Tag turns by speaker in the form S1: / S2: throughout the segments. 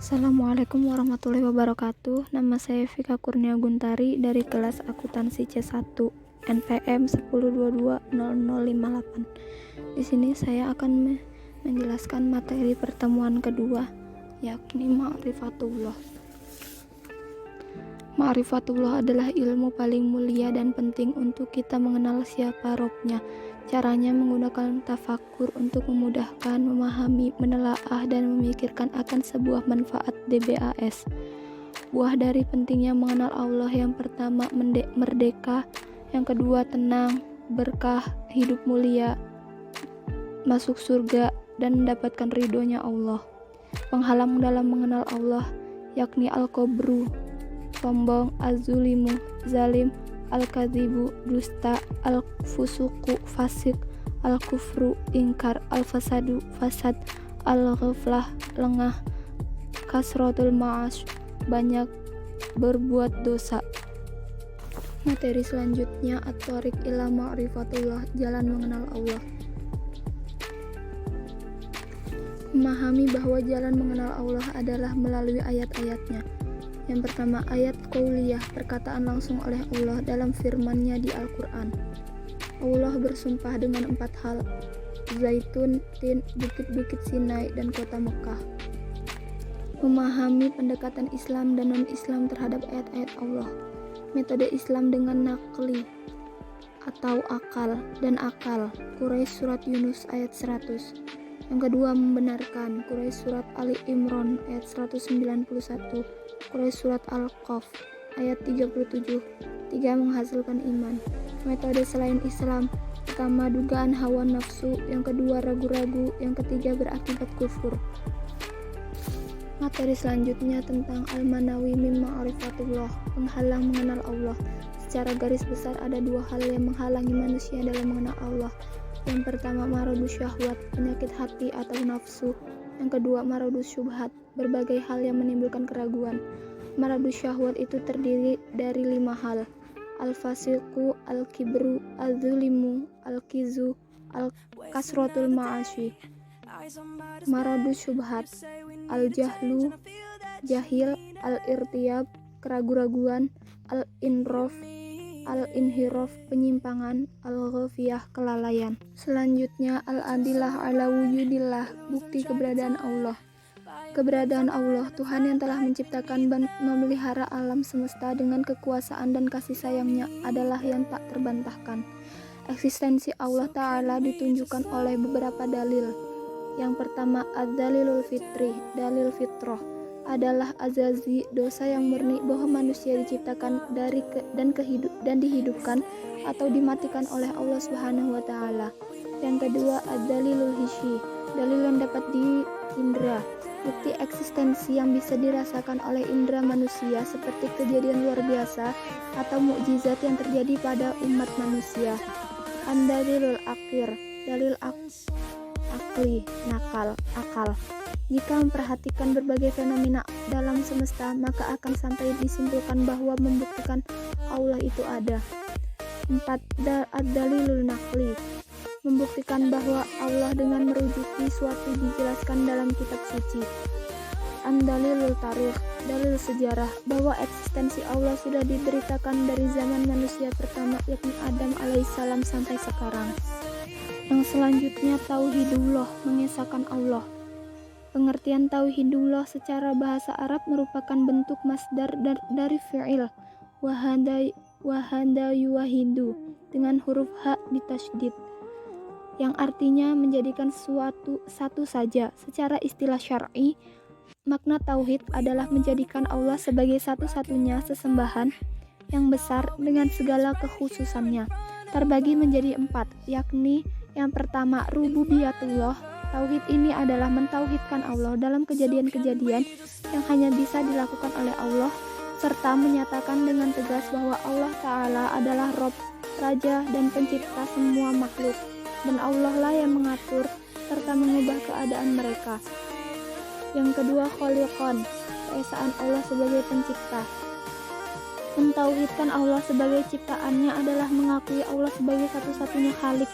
S1: Assalamualaikum warahmatullahi wabarakatuh. Nama saya Vika Kurnia Guntari dari kelas akuntansi C1 NPM 10220058. Di sini saya akan menjelaskan materi pertemuan kedua, yakni ma'rifatullah. Ma'rifatullah adalah ilmu paling mulia dan penting untuk kita mengenal siapa Robnya. Caranya menggunakan tafakkur untuk memudahkan, memahami, menelaah, dan memikirkan akan sebuah manfaat DBAS. Buah dari pentingnya mengenal Allah: yang pertama merdeka, yang kedua tenang, berkah, hidup mulia, masuk surga, dan mendapatkan ridhonya Allah. Penghalang dalam mengenal Allah yakni al-kobru, sombong, az-zulimu, zalim, al-kadzibu, dusta, al-fusuku, fasik, al-kufru, ingkar, al-fasadu, fasad, al-ghaflah, lengah, kasratul ma'ash, banyak berbuat dosa. Materi selanjutnya at-thariq ila ma'rifatullah, jalan mengenal Allah. Memahami bahwa jalan mengenal Allah adalah melalui ayat-ayatnya. Yang pertama, ayat qauliyah, perkataan langsung oleh Allah dalam firman-Nya di Al-Quran. Allah bersumpah dengan 4 hal: Zaitun, Tin, Bukit-bukit Sinai, dan kota Mekah. Memahami pendekatan Islam dan non-Islam terhadap ayat-ayat Allah. Metode Islam dengan nakli atau akal dan akal, Quraisy surat Yunus ayat 100. Yang kedua, membenarkan, Quraisy surat Ali Imran ayat 191, Quraisy surat Al-Qaf ayat 37. 3. Menghasilkan iman. Metode selain Islam: pertama, dugaan hawa nafsu, yang kedua, ragu-ragu, yang ketiga, berakibat kufur. Materi selanjutnya tentang al-manawi min ma'rifatullah, penghalang mengenal Allah. Secara garis besar ada 2 hal yang menghalangi manusia dalam mengenal Allah. Yang pertama, maradus syahwat, penyakit hati atau nafsu. Yang kedua, maradus syubhat, berbagai hal yang menimbulkan keraguan. Maradus syahwat itu terdiri dari 5 hal: al-fasiqu, al-kibru, al-zulimu, al-kizu, al-kasratul ma'ashi. Maradus syubhat: al-jahlu, jahil, al-irtiyab, keraguan-raguan, al-inhiraf, penyimpangan, al-ghafiyah, kelalaian. Selanjutnya, al-adillah ala wujudillah, bukti keberadaan Allah. Keberadaan Allah, Tuhan yang telah menciptakan dan memelihara alam semesta dengan kekuasaan dan kasih sayangnya, adalah yang tak terbantahkan. Eksistensi Allah Ta'ala ditunjukkan oleh beberapa dalil. Yang pertama, ad-dalilul fitri, dalil fitrah, adalah azazi, dosa yang murni bahwa manusia diciptakan dan dihidupkan atau dimatikan oleh Allah Subhanahu wa Ta'ala. Yang kedua, ad-dalilul hissi, dalil yang dapat diindra, bukti eksistensi yang bisa dirasakan oleh indera manusia seperti kejadian luar biasa atau mukjizat yang terjadi pada umat manusia. Ad-dalilul akhir, dalil akli, akal. Jika memperhatikan berbagai fenomena dalam semesta, maka akan sampai disimpulkan bahwa membuktikan Allah itu ada. 4. Ad-dalilul naqli, membuktikan bahwa Allah dengan merujuki suatu dijelaskan dalam kitab suci. Ad-dalilul tarikh, dalil sejarah, bahwa eksistensi Allah sudah diberitakan dari zaman manusia pertama yakni Adam alaihissalam sampai sekarang. Yang selanjutnya, tauhidullah, mengesahkan Allah. Pengertian tauhidullah secara bahasa Arab merupakan bentuk masdar dari fi'il wahada yuwahidu dengan huruf ha ditasydid, yang artinya menjadikan satu saja. Secara istilah syar'i, makna tauhid adalah menjadikan Allah sebagai satu-satunya sesembahan yang besar dengan segala kekhususannya. Terbagi menjadi 4, yakni yang pertama, rububiyatullah. Tauhid ini adalah mentauhidkan Allah dalam kejadian-kejadian yang hanya bisa dilakukan oleh Allah, serta menyatakan dengan tegas bahwa Allah Ta'ala adalah Rabb, Raja dan pencipta semua makhluk, dan Allah lah yang mengatur serta mengubah keadaan mereka. Yang kedua, khaliqan, keesaan Allah sebagai pencipta. Mentauhidkan Allah sebagai ciptaannya adalah mengakui Allah sebagai satu-satunya khalik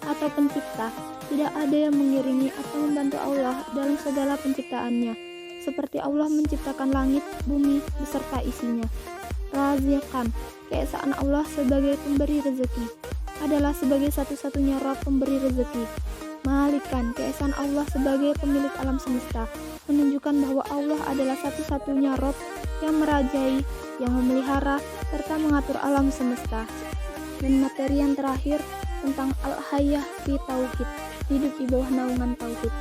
S1: atau pencipta. Tidak ada yang mengiringi atau membantu Allah dalam segala penciptaannya. seperti Allah menciptakan langit, bumi, beserta isinya. Raziqan, keesaan Allah sebagai pemberi rezeki, adalah sebagai satu-satunya Rabb pemberi rezeki. Malikan, keesaan Allah sebagai pemilik alam semesta, menunjukkan bahwa Allah adalah satu-satunya Rabb yang merajai, yang memelihara, serta mengatur alam semesta. Dan materi yang terakhir tentang Al-Hayah fi Tauhid, hidup di bawah naungan Tauhid.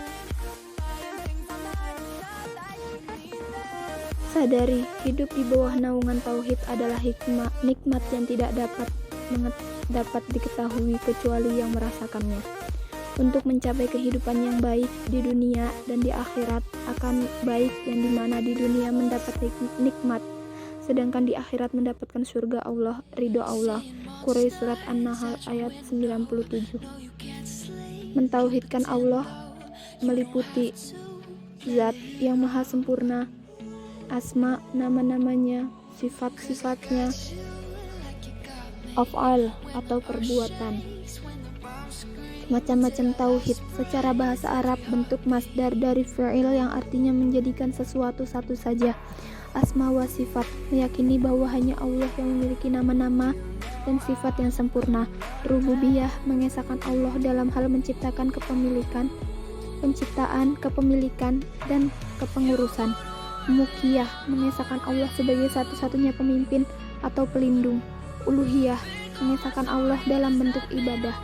S1: Sadari, hidup di bawah naungan Tauhid adalah nikmat yang tidak dapat diketahui kecuali yang merasakannya. Untuk mencapai kehidupan yang baik di dunia dan di akhirat, akan baik yang dimana di dunia mendapat nikmat, sedangkan di akhirat mendapatkan surga Allah, ridho Allah. Quraisy Surat An-Nahl ayat 97. Mentauhidkan Allah meliputi Zat yang maha sempurna, asma, nama-namanya, sifat-sifatnya, af'al atau perbuatan. Macam-macam tauhid secara bahasa Arab bentuk masdar dari fi'il yang artinya menjadikan sesuatu satu saja. Asma wa sifat, meyakini bahwa hanya Allah yang memiliki nama-nama dan sifat yang sempurna. Rububiyah, mengesahkan Allah dalam hal menciptakan, kepemilikan, penciptaan, kepemilikan, dan kepengurusan. Mukiyah, mengesahkan Allah sebagai satu-satunya pemimpin atau pelindung. Uluhiyah, mengesahkan Allah dalam bentuk ibadah.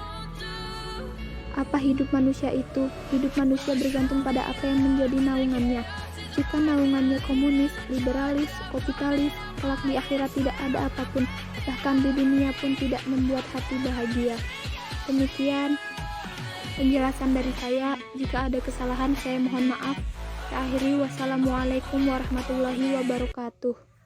S1: Apa hidup manusia itu? Hidup manusia bergantung pada apa yang menjadi naungannya. Jika naungannya komunis, liberalis, kapitalis, kelak di akhirat tidak ada apapun, bahkan di dunia pun tidak membuat hati bahagia. Demikian penjelasan dari saya. Jika ada kesalahan, saya mohon maaf. Saya akhiri, wassalamualaikum warahmatullahi wabarakatuh.